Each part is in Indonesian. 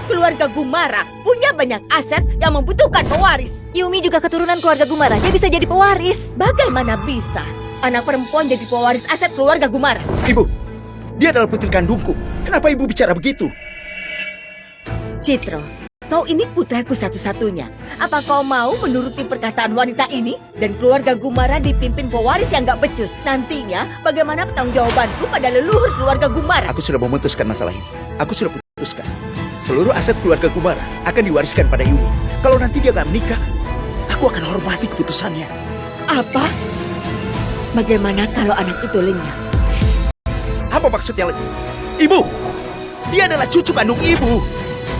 Keluarga Gumara punya banyak aset yang membutuhkan pewaris. Yumi juga keturunan keluarga Gumara, dia bisa jadi pewaris. Bagaimana bisa anak perempuan jadi pewaris aset keluarga Gumara? Ibu, dia adalah putri kandungku. Kenapa ibu bicara begitu? Citro, kau ini putraku satu-satunya. Apa kau mau menuruti perkataan wanita ini? Dan keluarga Gumara dipimpin pewaris yang gak becus. Nantinya, bagaimana pertanggungjawabanku pada leluhur keluarga Gumara? Aku sudah memutuskan masalah ini. Aku sudah putuskan. Seluruh aset keluarga Gumara akan diwariskan pada Yumi. Kalau nanti dia gak menikah, aku akan hormati keputusannya. Apa? Bagaimana kalau anak itu lenyap? Apa maksudnya? Ibu, dia adalah cucu kandung ibu.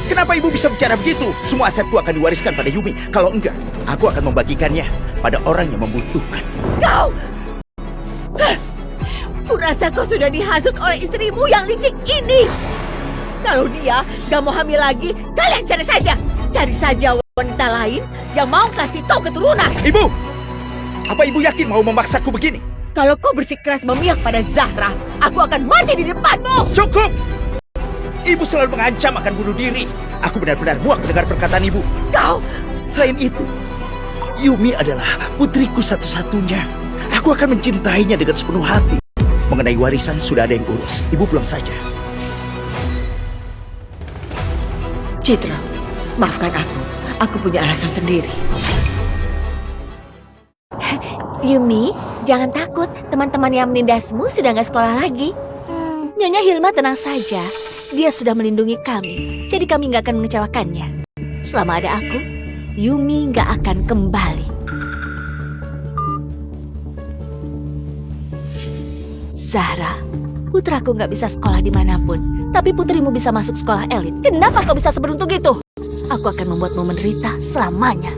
Kenapa ibu bisa bicara begitu? Semua asetku akan diwariskan pada Yumi. Kalau enggak, aku akan membagikannya pada orang yang membutuhkan. Kau! Kurasa kau sudah dihasut oleh istrimu yang licik ini. Kalau dia gak mau hamil lagi, kalian cari saja. Cari saja wanita lain yang mau kasih tahu keturunan. Ibu! Apa ibu yakin mau memaksaku begini? Kalau kau bersikeras memihak pada Zahra, aku akan mati di depanmu. Cukup! Ibu selalu mengancam akan bunuh diri. Aku benar-benar muak mendengar perkataan ibu. Kau! Selain itu, Yumi adalah putriku satu-satunya. Aku akan mencintainya dengan sepenuh hati. Mengenai warisan sudah ada yang urus. Ibu pulang saja. Citra, maafkan aku. Aku punya alasan sendiri. Yumi, jangan takut. Teman-teman yang menindasmu sudah nggak sekolah lagi. Nyonya Hilma tenang saja. Dia sudah melindungi kami. Jadi kami nggak akan mengecewakannya. Selama ada aku, Yumi nggak akan kembali. Zahra, putraku nggak bisa sekolah dimanapun. Tapi putrimu bisa masuk sekolah elit. Kenapa kau bisa seberuntung itu? Aku akan membuatmu menderita selamanya.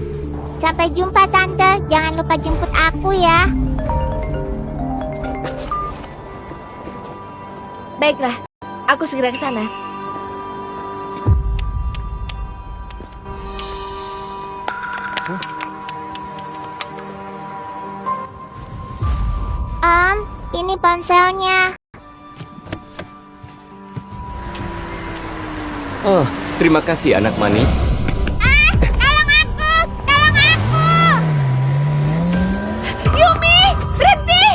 Sampai jumpa, Tante. Jangan lupa jemput aku ya. Baiklah, aku segera ke sana. Ini ponselnya. Oh, terima kasih anak manis. Tolong aku! Tolong aku! Yumi, berhenti!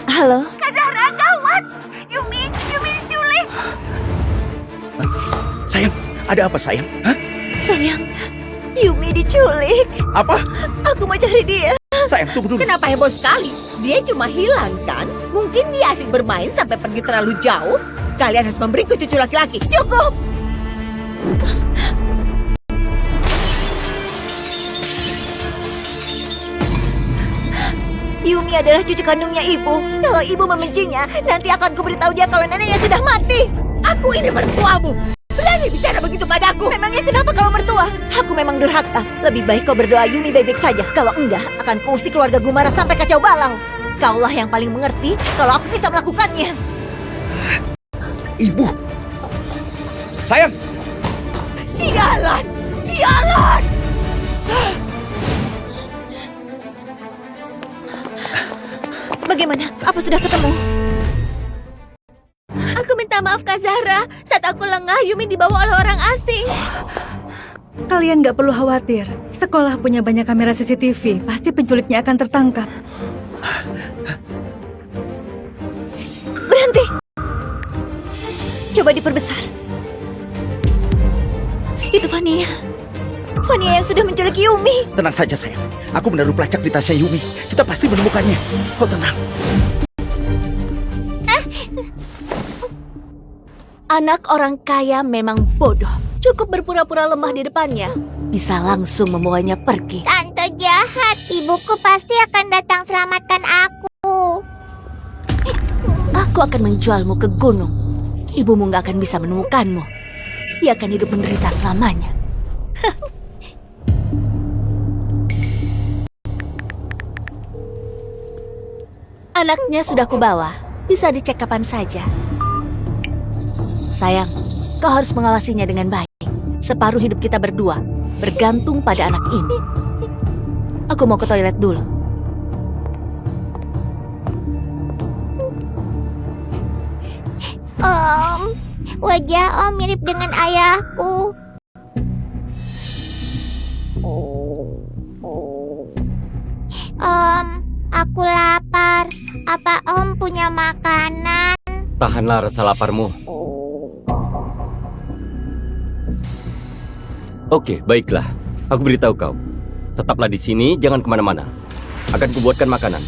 Halo? Kak Zahra, gawat! Yumi diculik! Sayang, ada apa sayang? Hah? Sayang, Yumi diculik. Apa? Aku mau cari dia. Sayang, tunggu dulu. Kenapa heboh sekali? Dia cuma hilang kan? Mungkin dia asik bermain sampai pergi terlalu jauh. Kalian harus memberiku cucu laki-laki. Cukup! Yumi adalah cucu kandungnya ibu. Kalau ibu membencinya, nanti akan kuberitahu dia kalau neneknya sudah mati. Aku ini mertuamu. Berani bicara begitu padaku. Memangnya kenapa kau mertua? Aku memang durhaka. Lebih baik kau berdoa Yumi baik-baik saja. Kalau enggak, akan kuusik keluarga Gumara sampai kacau balau. Kaulah yang paling mengerti kalau aku bisa melakukannya. Ibu. Sayang. Sialan! Sialan! Bagaimana? Apa sudah ketemu? Aku minta maaf Kak Zahra. Saat aku lengah, Yumi dibawa oleh orang asing. Kalian gak perlu khawatir. Sekolah punya banyak kamera CCTV. Pasti penculiknya akan tertangkap. Berhenti! Coba diperbesar. Itu Fania. Fania yang sudah menculik Yumi. Tenang saja sayang. Aku menaruh pelacak di tasnya Yumi. Kita pasti menemukannya. Kau tenang. Anak orang kaya memang bodoh. Cukup berpura-pura lemah di depannya. Bisa langsung membawanya pergi. Tante jahat. Ibuku pasti akan datang selamatkan aku. Aku akan menjualmu ke gunung. Ibumu gak akan bisa menemukanmu. Dia akan hidup menderita selamanya. Anaknya sudah kubawa. Bisa dicek kapan saja. Sayang, kau harus mengawasinya dengan baik. Separuh hidup kita berdua bergantung pada anak ini. Aku mau ke toilet dulu. Wajah Om mirip dengan ayahku. Aku lapar. Apa Om punya makanan? Tahanlah rasa laparmu. Oke, baiklah. Aku beritahu kau. Tetaplah di sini, jangan kemana-mana. Akan kubuatkan makanan.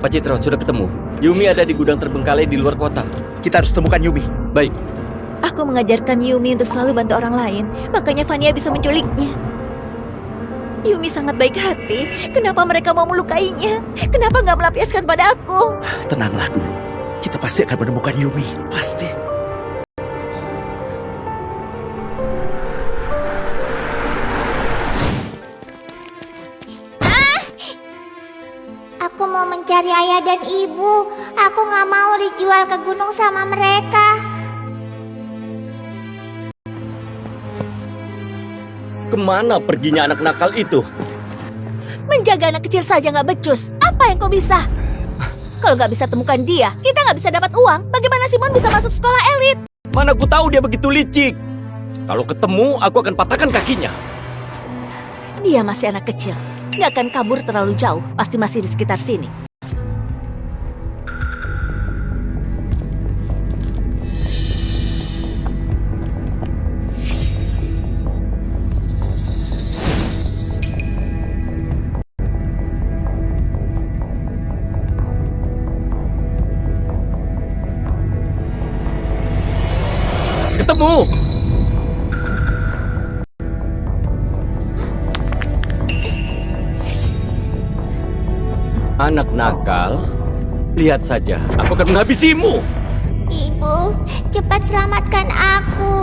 Pak Citra, sudah ketemu. Yumi ada di gudang terbengkalai di luar kota. Kita harus temukan Yumi. Baik, Aku mengajarkan Yumi untuk selalu bantu orang lain, makanya Vania bisa menculiknya. Yumi sangat baik hati. Kenapa mereka mau melukainya? Kenapa nggak melampiaskan pada aku? Tenanglah dulu. Kita pasti akan menemukan Yumi. Pasti. Aku mau mencari ayah dan ibu. Aku nggak mau dijual ke gunung sama mereka. kemana perginya anak nakal itu? Menjaga anak kecil saja nggak becus. Apa yang kau bisa? Kalau nggak bisa temukan dia, kita nggak bisa dapat uang. Bagaimana Simon bisa masuk sekolah elit? Mana ku tahu dia begitu licik. Kalau ketemu, aku akan patahkan kakinya. Dia masih anak kecil. Nggak akan kabur terlalu jauh. Pasti masih di sekitar sini. Ketemu! Anak nakal, lihat saja, aku akan menghabisimu. Ibu, cepat selamatkan aku.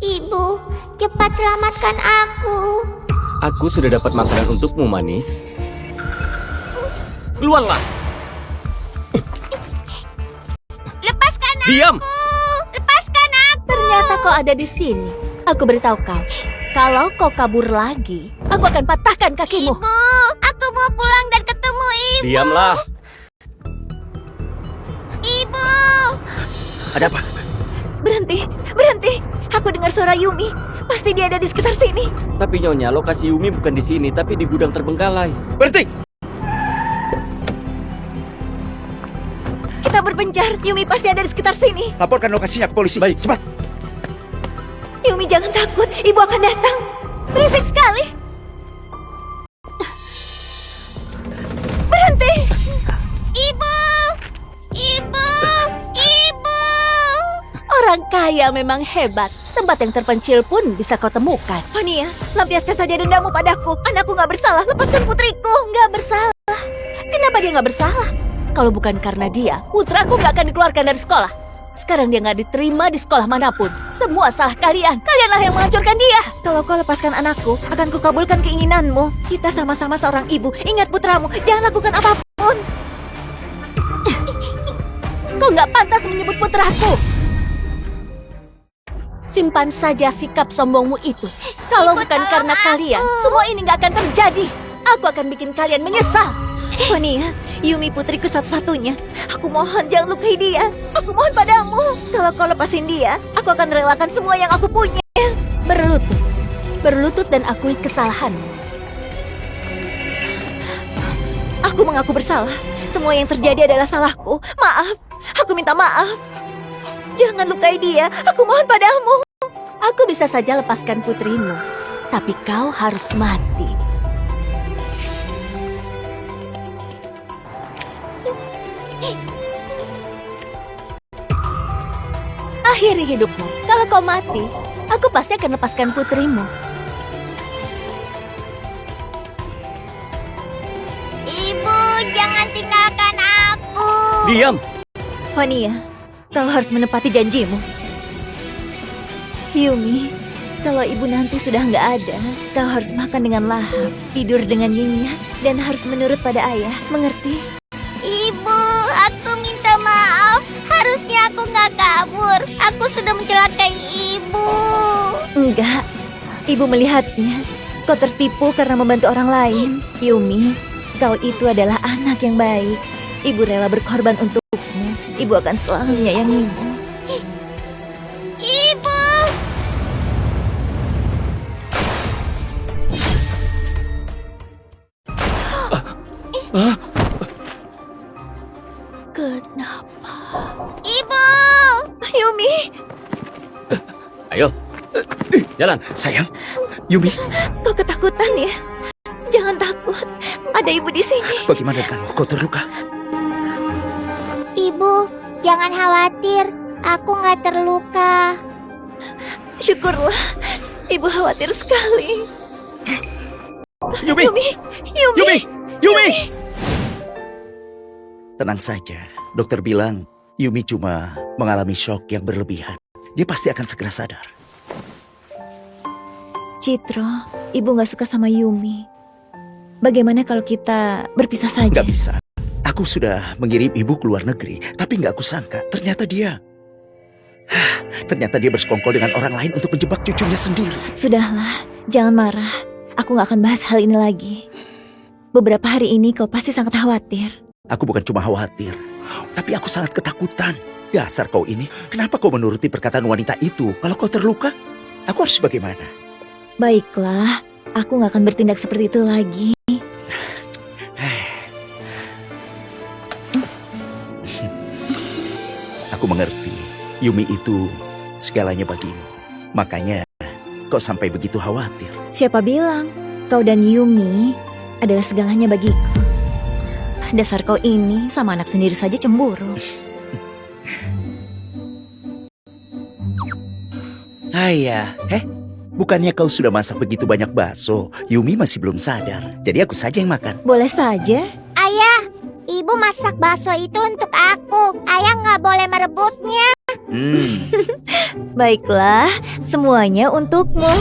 Ibu, cepat selamatkan aku. Aku sudah dapat makanan untukmu, manis. Keluarlah! Lepaskan aku. Diam! Lepaskan aku. Ternyata kau ada di sini. Aku beritahu kau, kalau kau kabur lagi, aku akan patahkan kakimu. Ibu, aku mau pulang dan ketemu ibu. Diamlah! Ibu. Ada apa? Berhenti, berhenti. Aku dengar suara Yumi. Pasti dia ada di sekitar sini. Tapi Nyonya, lokasi Yumi bukan di sini, tapi di gudang terbengkalai. Berhenti! Kita berpencar. Yumi pasti ada di sekitar sini. Laporkan lokasinya ke polisi. Baik, cepat. Yumi jangan takut. Ibu akan datang. Berisik sekali. Berhenti. Ibu. Ibu. Ibu. Orang kaya memang hebat. Tempat yang terpencil pun bisa kau temukan. Fania, lampiaskan saja dendamu padaku. Anakku nggak bersalah. Lepaskan putriku. Nggak bersalah. Kenapa dia nggak bersalah? Kalau bukan karena dia, putraku nggak akan dikeluarkan dari sekolah. Sekarang dia nggak diterima di sekolah manapun. Semua salah kalian. Kalianlah yang menghancurkan dia. Kalau kau lepaskan anakku, akan kukabulkan keinginanmu. Kita sama-sama seorang ibu. Ingat putramu, jangan lakukan apapun. Kau nggak pantas menyebut putraku. Simpan saja sikap sombongmu itu. Kalau Ibu, bukan tolong karena aku. kalian, semua ini nggak akan terjadi. Aku akan bikin kalian menyesal. Fania, Yumi putriku satu-satunya. Aku mohon jangan lukai dia. Aku mohon padamu. Kalau kau lepasin dia, aku akan relakan semua yang aku punya. Berlutut. Berlutut dan akui kesalahanmu. Aku mengaku bersalah. Semua yang terjadi adalah salahku. Maaf. Aku minta maaf. Jangan lukai dia. Aku mohon padamu. Aku bisa saja lepaskan putrimu. Tapi kau harus mati. Akhiri hidupmu. Kalau kau mati, aku pasti akan lepaskan putrimu. Ibu, jangan tinggalkan aku. Diam! Fania, kau harus menepati janjimu. Yumi, Kalau ibu nanti sudah nggak ada, kau harus makan dengan lahap, tidur dengan nyenyak, dan harus menurut pada ayah. Mengerti? Ibu, aku minta maaf. Harusnya aku nggak kabur. Aku sudah mencelakai ibu. Enggak. Ibu melihatnya. Kau tertipu karena membantu orang lain. Yumi, kau itu adalah anak yang baik. Ibu rela berkorban untukmu. Ibu akan selalu menyayangimu. Ibu. Kenapa? Ibu. Yumi, Ayo, jalan. Sayang, Yumi, kau ketakutan ya? Jangan takut. Ada ibu di sini. bagaimana denganmu? Kau terluka? Ibu, jangan khawatir. Aku nggak terluka. Syukurlah. Ibu khawatir sekali. Yumi! Yumi, Yumi. Yumi! Yumi! Tenang saja, dokter bilang Yumi cuma mengalami shock yang berlebihan. Dia pasti akan segera sadar. Citro, ibu nggak suka sama Yumi. Bagaimana kalau kita berpisah saja? Nggak bisa. Aku sudah mengirim ibu ke luar negeri, tapi nggak aku sangka ternyata dia bersekongkol dengan orang lain untuk menjebak cucunya sendiri. Sudahlah, jangan marah. Aku nggak akan bahas hal ini lagi. Beberapa hari ini kau pasti sangat khawatir. Aku bukan cuma khawatir, tapi aku sangat ketakutan. Dasar kau ini, kenapa kau menuruti perkataan wanita itu? Kalau kau terluka, aku harus bagaimana? Baiklah, aku nggak akan bertindak seperti itu lagi. Aku mengerti, Yumi itu segalanya bagimu. Makanya kau sampai begitu khawatir. Siapa bilang kau dan Yumi adalah segalanya bagiku? Dasar kau ini sama anak sendiri saja cemburu. Ayah, bukannya kau sudah masak begitu banyak bakso? Yumi masih belum sadar, jadi aku saja yang makan. Boleh saja. Ayah, ibu masak bakso itu untuk aku. Ayah nggak boleh merebutnya. Baiklah, semuanya untukmu.